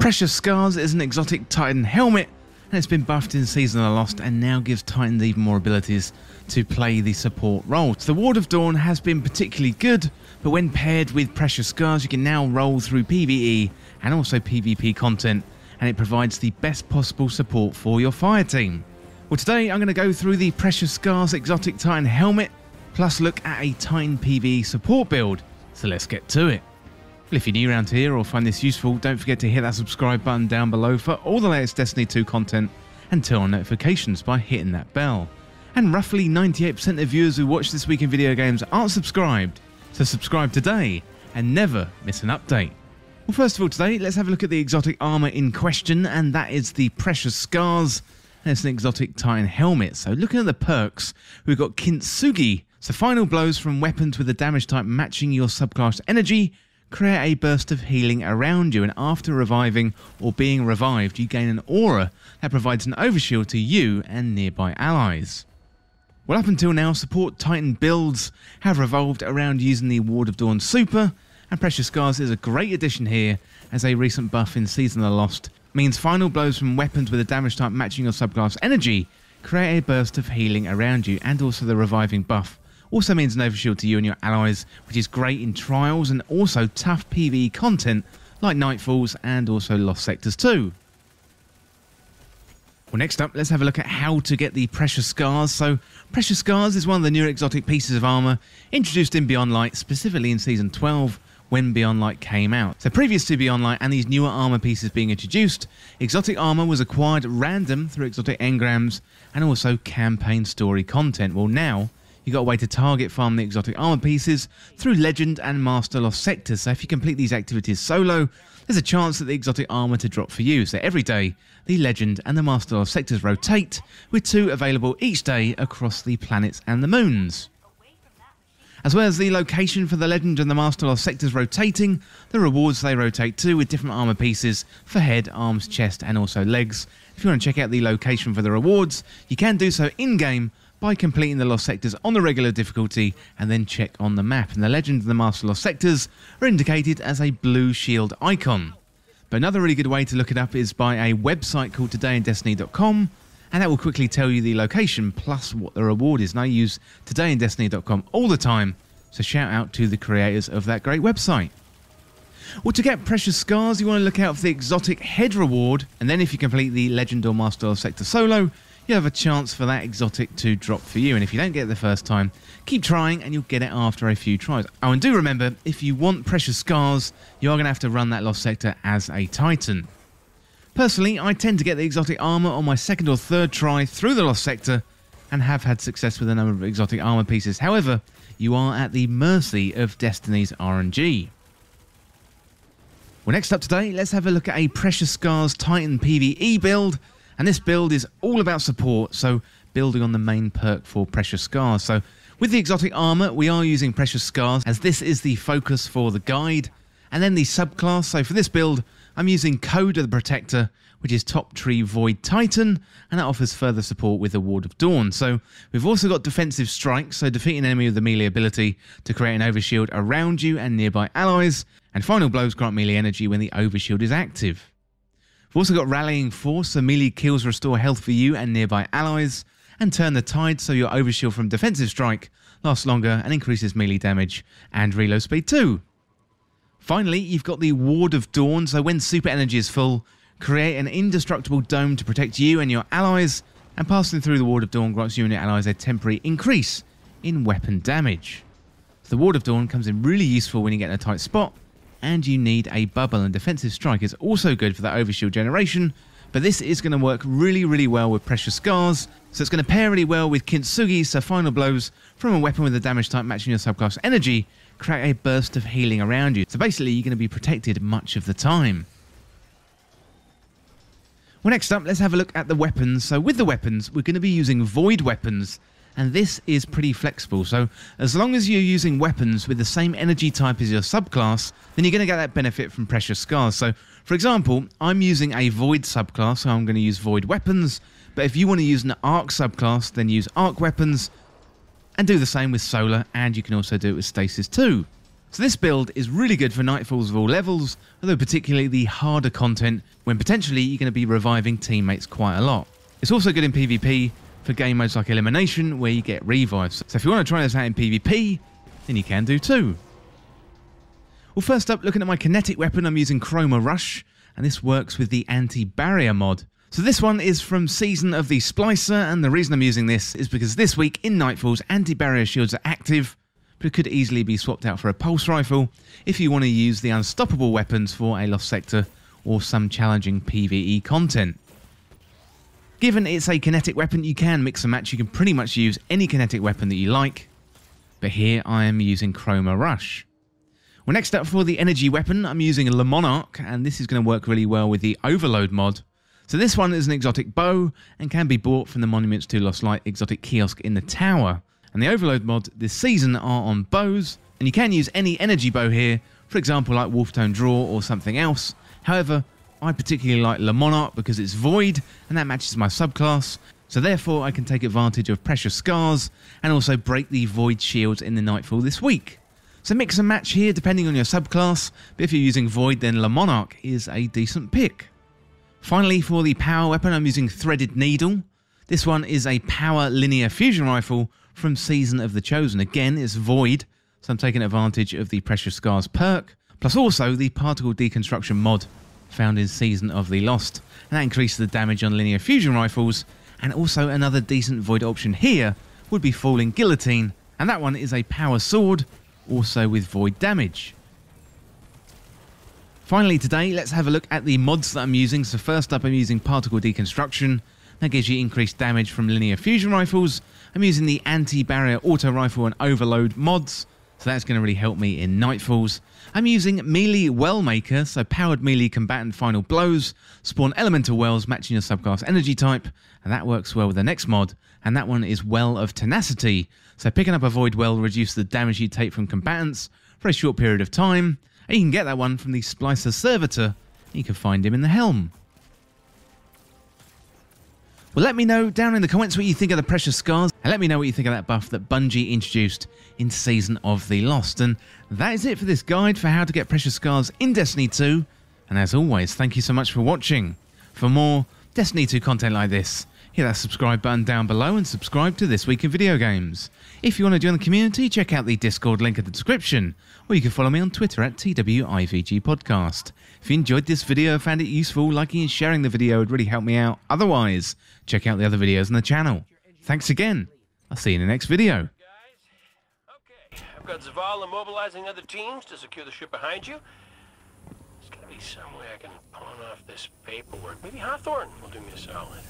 Precious Scars is an exotic Titan helmet, and it's been buffed in Season of the Lost and now gives Titans even more abilities to play the support role. So the Ward of Dawn has been particularly good, but when paired with Precious Scars you can now roll through PvE and also PvP content, and it provides the best possible support for your fire team. Well, today I'm going to go through the Precious Scars exotic Titan helmet, plus look at a Titan PVE support build, so let's get to it. Well, if you're new around here or find this useful, don't forget to hit that subscribe button down below for all the latest Destiny 2 content and turn on notifications by hitting that bell. And roughly 98% of viewers who watch This Week in Video Games aren't subscribed, so subscribe today and never miss an update. Well, first of all today, let's have a look at the exotic armour in question, and that is the Precious Scars, and it's an exotic Titan helmet. So looking at the perks, we've got Kintsugi, so final blows from weapons with a damage type matching your subclass energy create a burst of healing around you, and after reviving or being revived you gain an aura that provides an overshield to you and nearby allies. Well, up until now, support Titan builds have revolved around using the Ward of Dawn super, and Precious Scars is a great addition here, as a recent buff in Season of the Lost means final blows from weapons with a damage type matching your subclass energy create a burst of healing around you, and also the reviving buff also means an overshield to you and your allies, which is great in trials and also tough PvE content like Nightfalls and also Lost Sectors 2. Well, next up, let's have a look at how to get the Precious Scars. So Precious Scars is one of the newer exotic pieces of armour introduced in Beyond Light, specifically in Season 12 when Beyond Light came out. So previous to Beyond Light and these newer armour pieces being introduced, exotic armour was acquired at random through exotic engrams and also campaign story content. Well, now you've got a way to target farm the exotic armor pieces through Legend and Master Lost Sectors. So if you complete these activities solo, there's a chance that the exotic armor to drop for you. So every day, the Legend and the Master Lost Sectors rotate, with 2 available each day across the planets and the moons. As well as the location for the Legend and the Master Lost Sectors rotating, the rewards they rotate to with different armor pieces for head, arms, chest and also legs. If you want to check out the location for the rewards, you can do so in-game by completing the Lost Sectors on the regular difficulty and then check on the map, and the Legend and the Master Lost Sectors are indicated as a blue shield icon. But another really good way to look it up is by a website called todayindestiny.com, and that will quickly tell you the location plus what the reward is, and I use todayindestiny.com all the time, so shout out to the creators of that great website. Well, to get Precious Scars you want to look out for the exotic head reward, and then if you complete the Legend or Master Lost Sector solo, you have a chance for that exotic to drop for you, and if you don't get it the first time, keep trying and you'll get it after a few tries. Oh, and do remember, if you want Precious Scars, you are going to have to run that Lost Sector as a Titan. Personally, I tend to get the exotic armor on my 2nd or 3rd try through the Lost Sector, and have had success with a number of exotic armor pieces. However, you are at the mercy of Destiny's RNG. Well, next up today, let's have a look at a Precious Scars Titan PvE build. And this build is all about support, so building on the main perk for Precious Scars. So with the exotic armor, we are using Precious Scars, as this is the focus for the guide. And then the subclass, so for this build, I'm using Code of the Protector, which is Top Tree Void Titan, and that offers further support with the Ward of Dawn. So we've also got Defensive Strike, so defeat an enemy with the melee ability to create an overshield around you and nearby allies, and final blows grant melee energy when the overshield is active. We've also got Rallying Force, so melee kills restore health for you and nearby allies, and Turn the Tide, so your overshield from Defensive Strike lasts longer and increases melee damage and reload speed too. Finally, you've got the Ward of Dawn, so when super energy is full, create an indestructible dome to protect you and your allies, and passing through the Ward of Dawn grants you and your allies a temporary increase in weapon damage. So the Ward of Dawn comes in really useful when you get in a tight spot, and you need a bubble, and Defensive Strike is also good for that overshield generation, but this is going to work really well with Precious Scars, so it's going to pair really well with Kintsugi, so final blows from a weapon with a damage type matching your subclass energy create a burst of healing around you, so basically you're going to be protected much of the time. Well, next up, let's have a look at the weapons. So with the weapons, we're going to be using Void weapons, and this is pretty flexible, so as long as you're using weapons with the same energy type as your subclass, then you're going to get that benefit from Precious Scars. So for example, I'm using a Void subclass, so I'm going to use Void weapons, but if you want to use an Arc subclass, then use Arc weapons, and do the same with Solar, and you can also do it with Stasis too. So this build is really good for Nightfalls of all levels, although particularly the harder content when potentially you're going to be reviving teammates quite a lot. It's also good in PvP for game modes like Elimination where you get revives. So if you want to try this out in PvP, then you can do too. Well, first up, looking at my kinetic weapon, I'm using Chroma Rush, and this works with the anti-barrier mod. So this one is from Season of the Splicer, and the reason I'm using this is because this week in Nightfalls, anti-barrier shields are active, but it could easily be swapped out for a pulse rifle if you want to use the unstoppable weapons for a lost sector or some challenging PvE content. Given it's a kinetic weapon, you can mix and match. You can pretty much use any kinetic weapon that you like, but here I am using Chroma Rush. Well, next up for the energy weapon, I'm using Le Monarch, and this is going to work really well with the Overload mod. So this one is an exotic bow and can be bought from the Monuments to Lost Light exotic kiosk in the tower. And the Overload mod this season are on bows, and you can use any energy bow here, for example like Wolftone Draw or something else. However, I particularly like Le Monarch because it's void, and that matches my subclass, so therefore I can take advantage of Precious Scars and also break the void shields in the Nightfall this week. So mix and match here depending on your subclass, but if you're using void then Le Monarch is a decent pick. Finally, for the power weapon, I'm using Threaded Needle. This one is a power linear fusion rifle from Season of the Chosen. Again, it's void, so I'm taking advantage of the Precious Scars perk, plus also the particle deconstruction mod found in Season of the Lost, and that increases the damage on linear fusion rifles. And also another decent void option here would be Falling Guillotine, and that one is a power sword, also with void damage. Finally today, let's have a look at the mods that I'm using. So first up, I'm using Particle Deconstruction. That gives you increased damage from linear fusion rifles. I'm using the Anti-Barrier Auto Rifle and Overload mods, so that's going to really help me in Nightfalls. I'm using Melee Wellmaker, so powered melee combatant final blows, spawn elemental wells matching your subclass energy type, and that works well with the next mod, and that one is Well of Tenacity. So picking up a void well reduces the damage you take from combatants for a short period of time, and you can get that one from the Splicer Servitor. You can find him in the helm. Well, let me know down in the comments what you think of the Precious Scars, and let me know what you think of that buff that Bungie introduced in Season of the Lost. And that is it for this guide for how to get Precious Scars in Destiny 2. And as always, thank you so much for watching. For more Destiny 2 content like this, hit that subscribe button down below and subscribe to This Week in Video Games. If you want to join the community, check out the Discord link in the description, or you can follow me on Twitter at TWIVG Podcast. If you enjoyed this video, found it useful, liking and sharing the video would really help me out. Otherwise, check out the other videos on the channel. Thanks again. I'll see you in the next video. Okay, I've got Zaval immobilizing other teams to secure the ship behind you. There's gotta be some way I can pawn off this paperwork. Maybe Hawthorne will do me a solid.